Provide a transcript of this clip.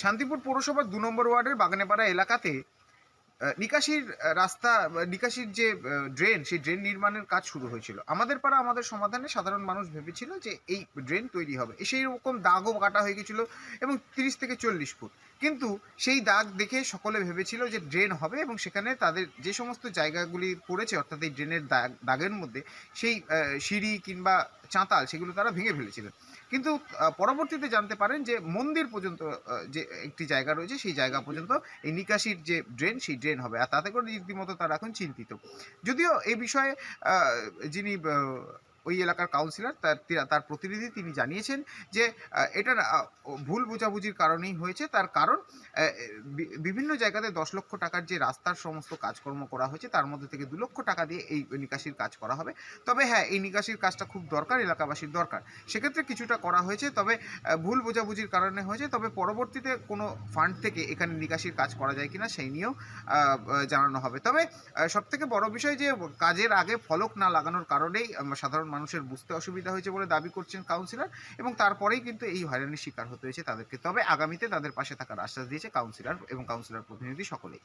শান্তিপুর পৌরসভার ২ নম্বর ওয়ার্ডের বাগানেপাড়া এলাকাতে নিকাশির রাস্তা নিকাশির যে ড্রেন, সেই ড্রেন নির্মাণের কাজ শুরু হয়েছিল। আমাদের পাড়া আমাদের সমাধানে সাধারণ মানুষ ভেবেছিল যে এই ড্রেন তৈরি হবে। সেই রকম দাগও কাটা হয়ে গেছিল এবং ৩০ থেকে ৪০ ফুট। কিন্তু সেই দাগ দেখে সকলে ভেবেছিল যে ড্রেন হবে এবং সেখানে তাদের যে সমস্ত জায়গাগুলি পড়েছে অর্থাৎ এই ড্রেনের দাগের মধ্যে সেই সিঁড়ি কিংবা চাতাল সেগুলো তারা ভেঙে ফেলেছিলেন। কিন্তু পরবর্তীতে জানতে পারেন যে মন্দির পর্যন্ত যে একটি জায়গা রয়েছে সেই জায়গা পর্যন্ত এই নিকাশির যে ড্রেন সেই ড্রেন হবে আর তাতে করে রীতিমতো তারা এখন চিন্তিত। যদিও এই বিষয়ে যিনি ওই এলাকার কাউন্সিলর তার প্রতিনিধি তিনি জানিয়েছেন যে এটা না ভুল বোঝাবুঝির কারণেই হয়েছে। তার কারণ বিভিন্ন জায়গাতে ১০ লক্ষ টাকার যে রাস্তার সমস্ত কাজকর্ম করা হয়েছে তার মধ্যে থেকে ২ লক্ষ টাকা দিয়ে এই নিকাশির কাজ করা হবে। তবে হ্যাঁ, এই নিকাশির কাজটা খুব দরকার, এলাকাবাসীর দরকার। সেক্ষেত্রে কিছুটা করা হয়েছে, তবে ভুল বোঝাবুঝির কারণে হয়েছে। তবে পরবর্তীতে কোনো ফান্ড থেকে এখানে নিকাশির কাজ করা যায় কিনা সেই নিয়েও জানানো হবে। তবে সবথেকে বড় বিষয় যে কাজের আগে ফলক না লাগানোর কারণেই সাধারণ মানুষের বুঝতে অসুবিধা হয়েছে বলে দাবি করছেন কাউন্সিলর এবং তারপরেই কিন্তু এই হয়রানির শিকার হতে হয়েছে তাদেরকে। তবে আগামীতে তাদের পাশে থাকার আশ্বাস দিয়েছে কাউন্সিলর এবং কাউন্সিলর প্রতিনিধি সকলেই।